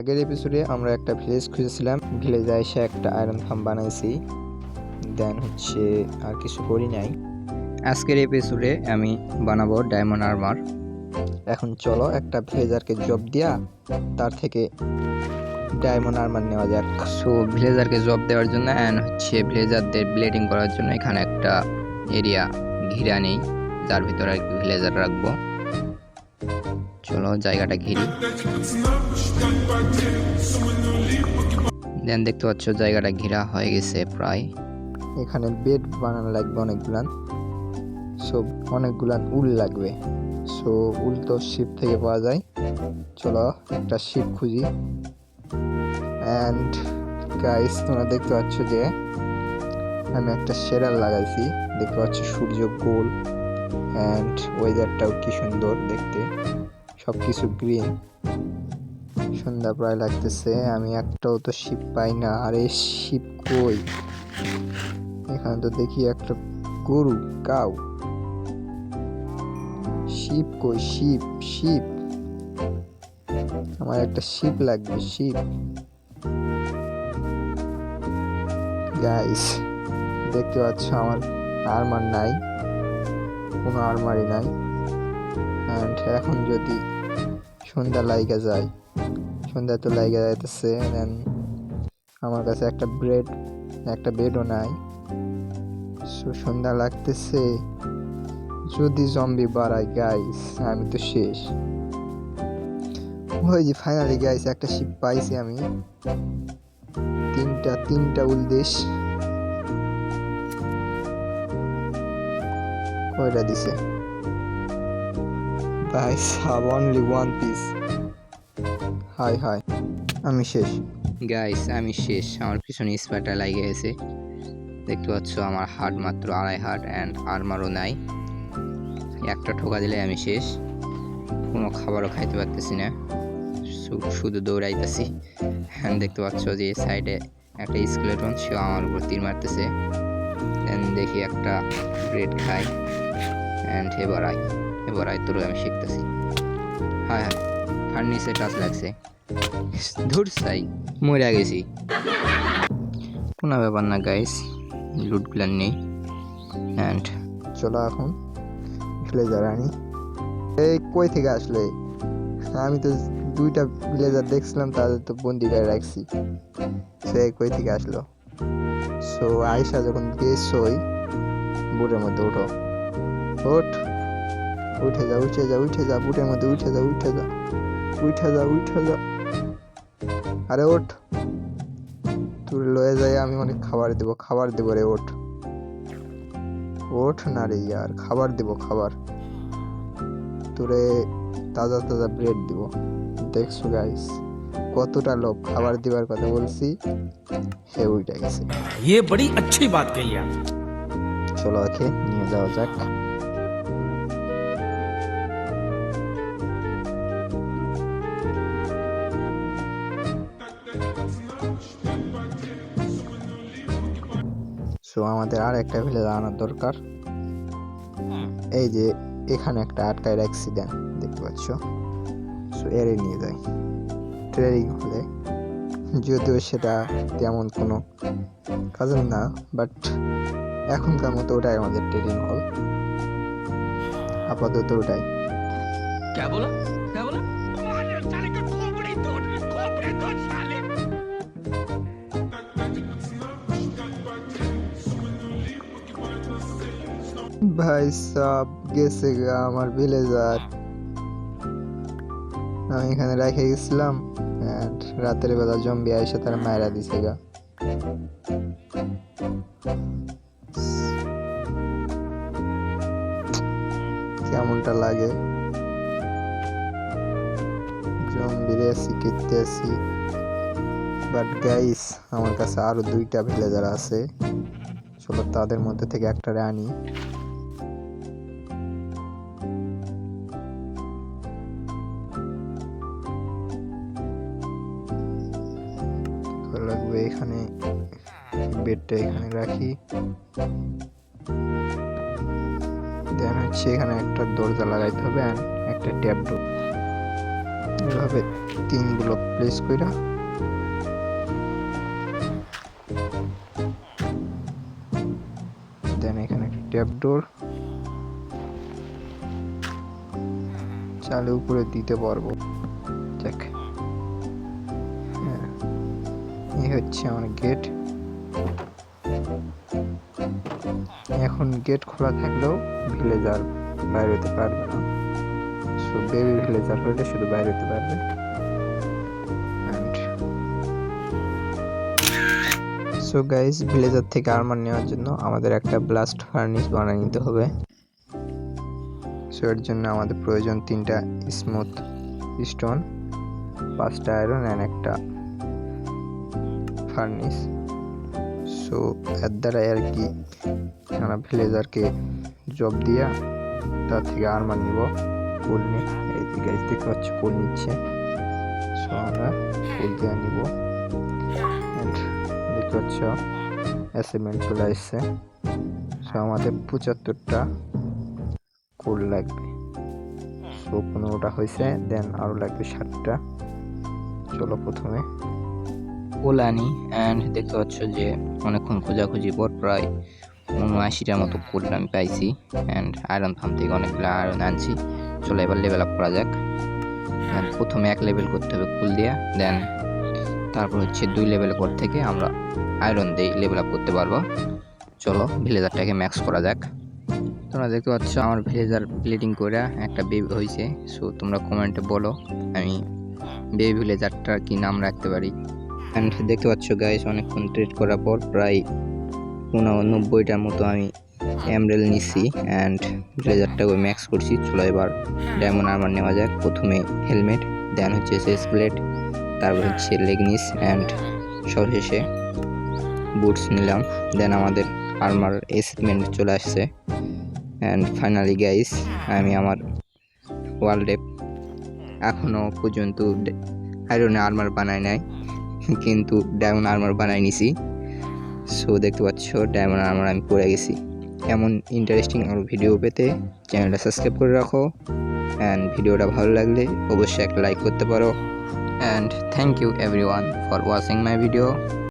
আগের এপিসোডে আমরা একটা ভিলেজ খুঁজেছিলাম, ভিলেজে এসে একটা আয়রন ফার্ম বানাইছি, দেন হচ্ছে আর কিছু করি নাই। আজকের এপিসোডে আমি বানাবো ডায়মন্ড আর্মার। এখন চলো একটা ভিলেজারকে জব দিয়া তার থেকে ডায়মন্ড আর্মার নেওয়া যাক। সো ভিলেজারকে জব দেওয়ার জন্য অ্যান্ড হচ্ছে ভিলেজারদের ব্লেডিং করার জন্য এখানে একটা এরিয়া ঘিরা নেই, যার ভিতরে আর কি ভিলেজার রাখবো। চলো জায়গাটা ঘিরি। দেন দেখতে পাচ্ছ জায়গাটা ঘেরা হয়ে গেছে প্রায়। এখানে বেড বানানো লাগবে অনেকগুলান, সো অনেকগুলান উল লাগবে। সো উল তো শিপ থেকে পাওয়া যায়, চলো একটা শিপ খুঁজি। অ্যান্ড গাইস তোমরা দেখতে পাচ্ছ যে আমি একটা শেডার লাগাইছি, দেখতে পাচ্ছ সূর্য গোল অ্যান্ড ওয়েদারটাও কি সুন্দর দেখতে, সব কিছু গ্রিন। সন্ধ্যা প্রায় লাগতেছে, আমি একটাও তো শিপ পাই না। আরে শিপ কই? এখানে তো দেখি একটা গরু, কাউ। শিপ কই? শিপ শিপ আমার একটা শিপ লাগবে, শিপ। গাইস দেখতে পাচ্ছ আমার আর্মার নাই, কোনো আর্মারই নাই। অ্যান্ড এখন যদি সন্ধ্যা লাইগা যায়, সন্ধ্যা তো লাইগা যাইতেছে, দেন আমার কাছে একটা বেডও নাই। সন্ধ্যা লাগতেছে, যদি জম্বি বাড়ায় গাইস আমি তো শেষ। ওই যে ফাইনালি গাইস একটা শিপ পাইছি আমি, তিনটা উলদেশ। কয়টা দিছে guys? Only one piece. High high, আমি শেষ গাইস, আমি শেষ। আমার পিছনে স্পাইটার লাগে গেছে, দেখতে পাচ্ছ আমার হার্ট মাত্র 2.5 হার্ট অ্যান্ড আর্মারও নাই। একটা ঠোকা দিলে আমি শেষ, কোনো খাবারও খাইতে পারতেছি না, শুধু দৌড়াইতেছি। হ্যাঁ দেখতে পাচ্ছ যে সাইডে একটা স্কেলেটন, সে আমার উপর তীর মারতেছে। দেন দেখি একটা ব্রেড খাই অ্যান্ড এবার আই তোর আমি শিখতেছি। হায় হায়, ফার্নিসে টাচ লাগছে, ধুর সাই, মরে গেছি। কোনো ব্যাপার না গাইস, লুট প্ল্যান নেই। অ্যান্ড চলো এখন ভিলেজার আনি। এই কই থেকে আসলে? আমি তো 2টা ভিলেজার দেখছিলাম, তাদের তো বন্দিগায় রাখছি, সে কই থেকে আসলো? সো আয়সা যখন গেছই বুটের মধ্যে উঠো, উঠে যা বুটের মধ্যে, উঠে যা। আরে ওঠ, তুই লয়ে যাই, আমি অনেক খাবার দেব রে। ওঠ না রে ইয়ার, খাবার তোরে তাজা ব্রেড দিব। দেখছো গাইস কতটা লোক, খাবার দিবার কথা বলছি, হে উইটা গেছে। ये बड़ी अच्छी बात कही आप। চলো ওকে নিয়ে যাওয়া যাক। সো আমাদের আর একটা ভিলেজ আনার দরকার। এই যে এখানে একটা আটকায় রাখছি, দেন দেখতে পাচ্ছ। সো এরে নিয়ে যাই ট্রেনিং হলে, যদিও সেটা তেমন কোনো কাজের না, বাট এখনকার মতো ওটাই আমাদের ট্রেনিং হল, আপাতত ওটাই। क्या बोला? ভাই সব গেছে গা আমার ভিলেজার, আমি এখানে রেখে গেছিলাম, রাতের বেলা জম্বি আইসে তার মায়েরা দিছে গা। কেমনটা লাগে, জম্বিরে কেটে আসি। বাট গাইস আমার কাছে আরো 2টা ভিলেজার আছে, চলো তাদের মধ্যে থেকে একটা আনি। লাগবে এখানে, বেডটা এখানে রাখি, দেন হচ্ছে এখানে একটা দরজা লাগাইতে হবে, একটা ট্যাপ ডোর। এভাবে 3 ব্লক প্লেস কইরা দেন এখানে একটা ট্যাপ ডোর চালু করে দিতে পারবো। দেখ, হ্যাঁ, এই হচ্ছে আমার গেট। এখন গেট খোলা থাকলেও ভিলেজার বাইরে হতে পারবে না। সো বেবি ভিলেজার হলে শুধু বাইরে হতে পারবে। সো গাইস, ভিলেজার থেকে আর্মার নেওয়ার জন্য আমাদের একটা ব্লাস্ট ফার্নেস বানিয়ে নিতে হবে। সো এর জন্য আমাদের প্রয়োজন 3টা স্মুথ স্টোন, 5টা আয়রন অ্যান্ড একটা ফার্নেস। সো এর দ্বারা আর কি আমরা ভিলেজারকে জব দিয়া তার থেকে আর্মার নিব। কোল নিয়ে এই যে গাইস দেখতে পাচ্ছ কোল নিচ্ছে। সো আমরা কোল দিয়ে নিব। দেখতে পাচ্ছ অ্যাসাইনমেন্ট চলে আসছে। সো আমাদের 75টা কোল লাগবে। সো 15টা হয়েছে, দেন আরও লাগবে 7টা। চলো প্রথমে কোল আনি। অ্যান্ড দেখতে পাচ্ছ যে অনেকক্ষণ খোঁজাখুঁজি পর প্রায় 79টার মতো কোল আমি পাইছি। অ্যান্ড আয়রন ফার্ম থেকে অনেকগুলো আয়রন আনছি। চলো এবার লেভেল আপ করা যাক। প্রথমে 1 লেভেল করতে হবে কোল দিয়া, দেন তারপর হচ্ছে 2 লেভেলের পর থেকে আমরা আয়রন দিয়ে লেভেল আপ করতে পারবো। চলো ভিলেজারটাকে ম্যাক্স করা যাক। তোমরা দেখতে পাচ্ছ আমার ভিলেজার প্লেটিং করে একটা বেবি হয়েছে। সো তোমরা কমেন্টে বলো আমি বেবি ভিলেজারটার কি নাম রাখতে পারি। অ্যান্ড দেখতে পাচ্ছ গাইস অনেকক্ষণ ট্রেড করার পর প্রায় 90টার মতো আমি এমরেল নিছি অ্যান্ড ভিলেজারটাকে ম্যাক্স করছি। চলো এবার ডায়মন্ড আর্মার নেওয়া যাক। প্রথমে হেলমেট, দেন হচ্ছে চেস্ট প্লেট, তারপর হচ্ছে লেগনিস অ্যান্ড সবশেষে বুটস নিলাম। দেন আমাদের আর্মার এসিপমেন্ট চলে আসছে। অ্যান্ড ফাইনালি গাইস আমি আমার ওয়ার্ল্ডে এখনও পর্যন্ত আয়রনে আর্মার বানাই নাই, কিন্তু ডায়মন্ড আর্মার বানাই নিছি। সো দেখতে পাচ্ছ ডায়মন্ড আর্মার আমি পরে গেছি। এমন ইন্টারেস্টিং আরও ভিডিও পেতে চ্যানেলটা সাবস্ক্রাইব করে রাখো। অ্যান্ড ভিডিওটা ভালো লাগলে অবশ্যই একটা লাইক করতে পারো। And thank you everyone for watching my video.